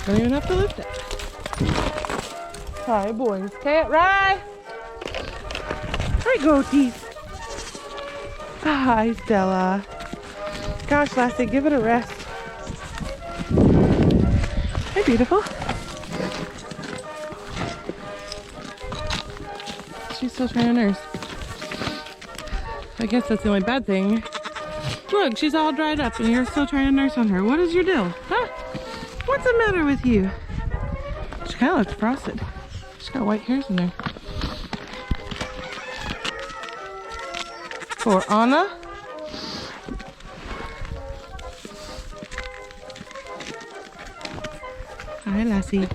Don't even have to lift it. Hi, boys. Cat Rye. Hi, goaties. Hi, Stella. Gosh, Lassie, give it a rest. Hi, beautiful. She's still trying to nurse. I guess that's the only bad thing. Look, she's all dried up and you're still trying to nurse on her. What is your deal? Huh? What's the matter with you? She kind of looks frosted. She's got white hairs in there. For Anna. Hi, Lassie.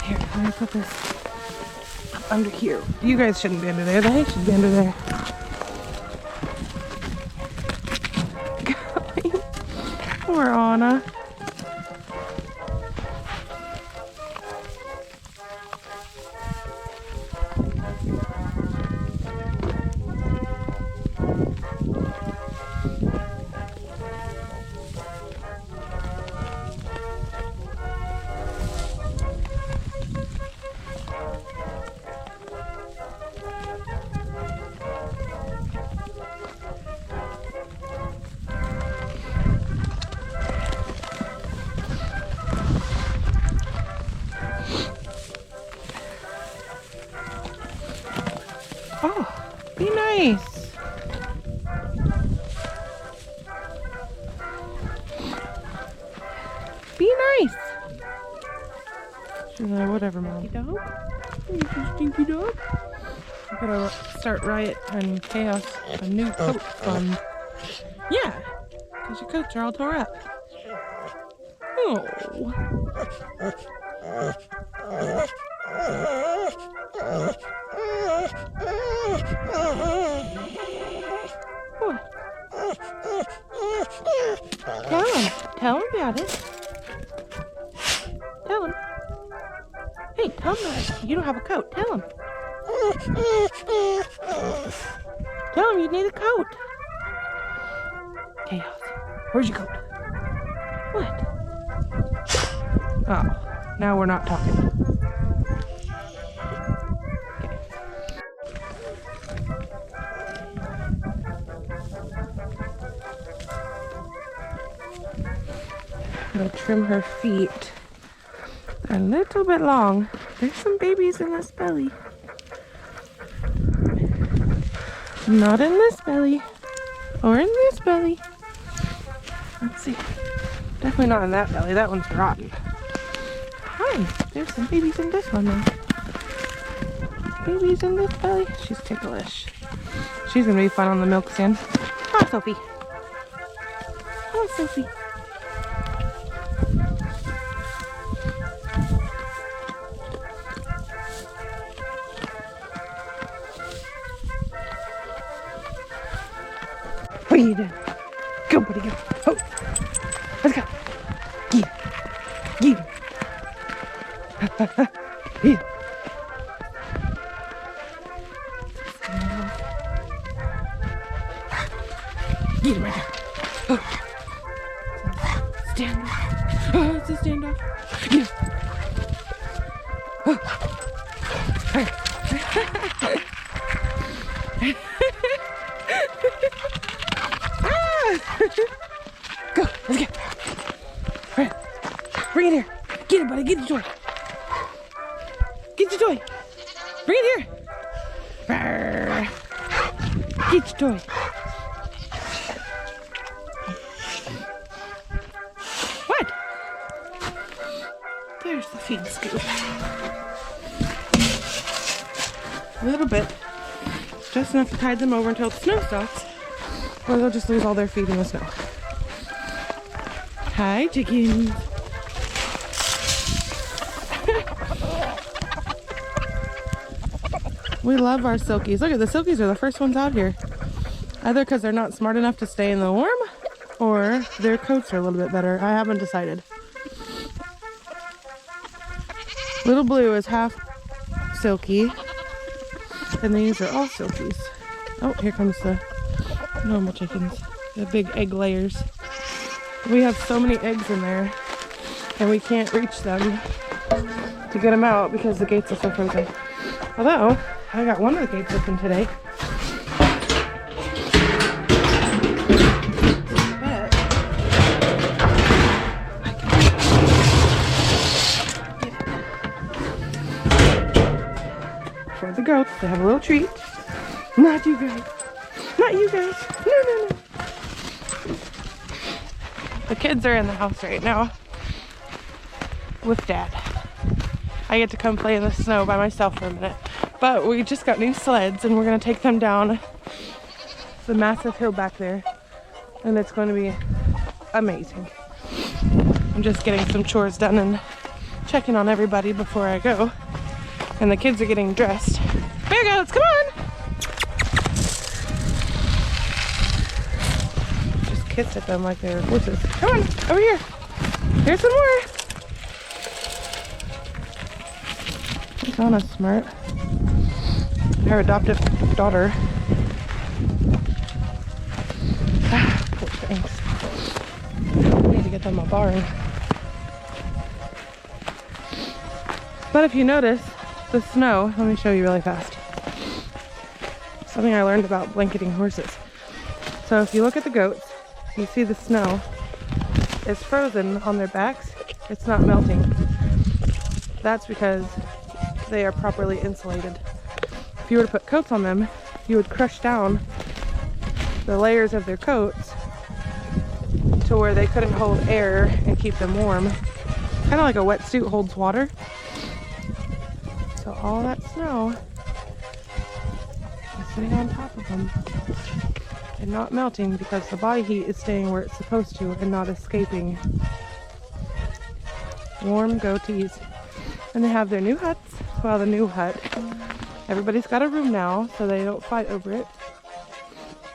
Here, let me put this under here. You guys shouldn't be under there. They should be under there. Poor Anna. Oh, be nice. Be nice. She's like, whatever, Mom. Dog? You stinky dog? I gotta start Riot and Chaos a new coat fund. Yeah, because your coats are all tore up. Oh. What? Tell him about it. Tell him. Hey, tell him you don't have a coat. Tell him. Tell him you need a coat. Chaos. Where's your coat? What? Oh, now we're not talking. Okay. I'm gonna trim her feet. They're a little bit long. There's some babies in this belly. Not in this belly. Or in this belly. Let's see. Definitely not in that belly. That one's rotten. Hi. There's some babies in this one then. Babies in this belly. She's ticklish. She's gonna be fun on the milk stand. Hi, Sophie. Hi, Sophie. What are you doing? Go, buddy, go. Oh, let's go. Get him. Get him. Get him. Get him right there. Oh. Stand off. Oh, it's a standoff. Get him. Oh. Hey. Go, let's go. Right. Bring it here. Get it, buddy. Get the toy. Get your toy. Bring it here. Arr. Get your toy. What? There's the feed scoop. A little bit. Just enough to tide them over until the snow stops. Or they'll just lose all their feed in the snow. Hi, chickens. We love our silkies. Look at the silkies are the first ones out here. Either because they're not smart enough to stay in the warm, or their coats are a little bit better. I haven't decided. Little Blue is half silky, and these are all silkies. Oh, here comes the normal chickens, the big egg layers. We have so many eggs in there, and we can't reach them to get them out because the gates are so frozen. Although, I got one of the gates open today. For the goats, they have a little treat. Not you guys. Not you guys. No, no, no. The kids are in the house right now with Dad. I get to come play in the snow by myself for a minute. But we just got new sleds and we're going to take them down the massive hill back there. And it's going to be amazing. I'm just getting some chores done and checking on everybody before I go. And the kids are getting dressed. Bear goats, come on! Just kissed at them like they were horses. Come on, over here. Here's some more. Donna's smart. Her adoptive daughter. Poor things. I need to get them a barn. But if you notice, the snow, let me show you really fast. Something I learned about blanketing horses. So if you look at the goats, you see the snow is frozen on their backs. It's not melting. That's because they are properly insulated. If you were to put coats on them, you would crush down the layers of their coats to where they couldn't hold air and keep them warm. Kind of like a wetsuit holds water. So all that snow is sitting on top of them and not melting because the body heat is staying where it's supposed to and not escaping. Warm goatees. And they have their new huts. Well, the new hut. Everybody's got a room now so they don't fight over it.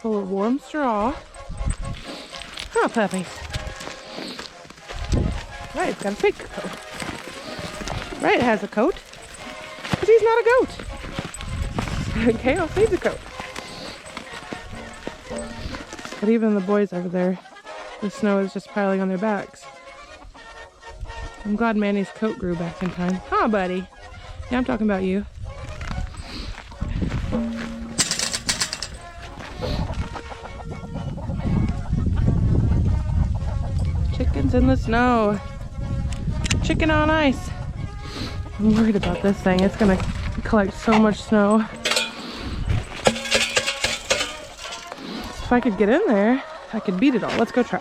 Full of warm straw. Huh, puppies. Right, got a fake coat. Right, has a coat. But he's not a goat. Okay, I'll save the coat. But even the boys over there, the snow is just piling on their backs. I'm glad Manny's coat grew back in time. Huh, buddy? Yeah, I'm talking about you. Chickens in the snow. Chicken on ice. I'm worried about this thing. It's gonna collect so much snow. If I could get in there, I could beat it all. Let's go try.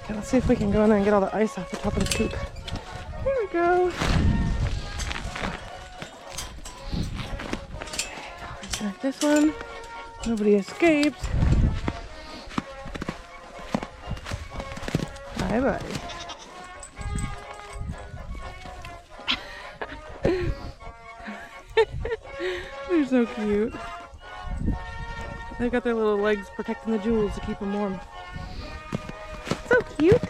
Okay, let's see if we can go in there and get all the ice off the top of the coop. Here we go. Disconnect this one. Nobody escaped. Hi, buddy. They're so cute. They got their little legs protecting the jewels to keep them warm. So cute.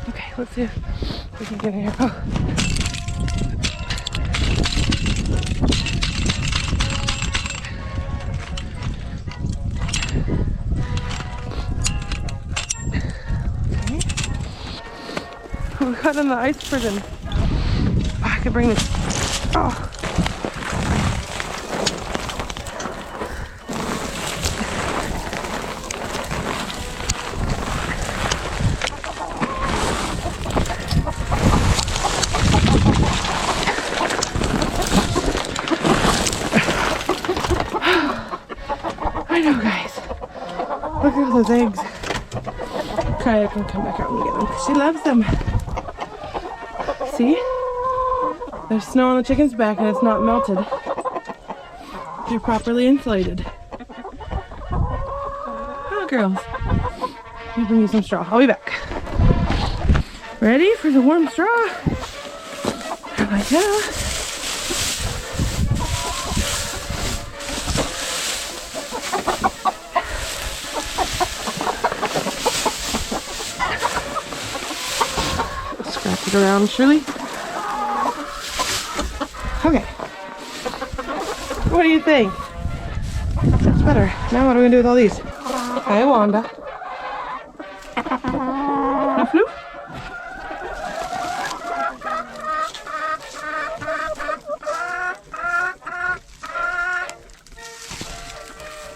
Okay, let's see if we can get in here. Oh. We got in the ice prison. Oh, I could bring this. Oh. I know, guys. Look at all those eggs. Kaya can come back out and get them because she loves them. See? There's snow on the chicken's back and it's not melted. They're properly inflated. Oh, girls. Let me bring you some straw. I'll be back. Ready for the warm straw? Here I go. Scratch it around, Shirley. Okay. What do you think? That's better. Now what are we gonna do with all these? Hi, Wanda. Floof, floof.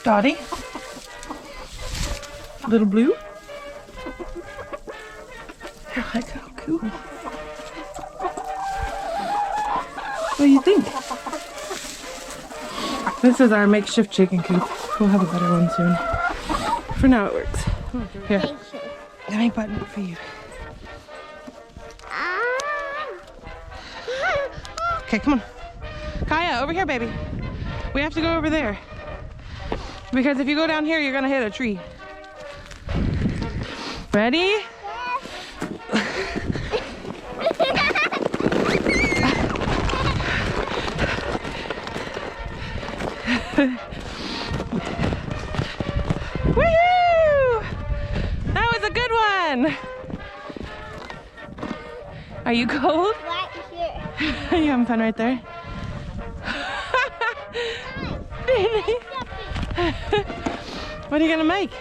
Dottie. Little Blue. They're like so cool. What do you think? This is our makeshift chicken coop. We'll have a better one soon. For now it works. Here. Let me button it for you. Okay, come on. Kaya, over here, baby. We have to go over there. Because if you go down here, you're gonna hit a tree. Ready? Woohoo! That was a good one. Are you cold? Right here. Are you having fun right there? What are you gonna make?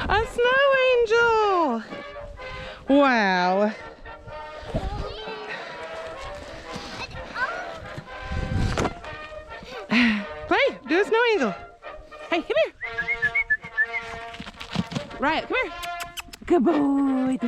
A snow angel! Wow. Play, do a snow angel. Hey, come here. Riot, come here. Good boy.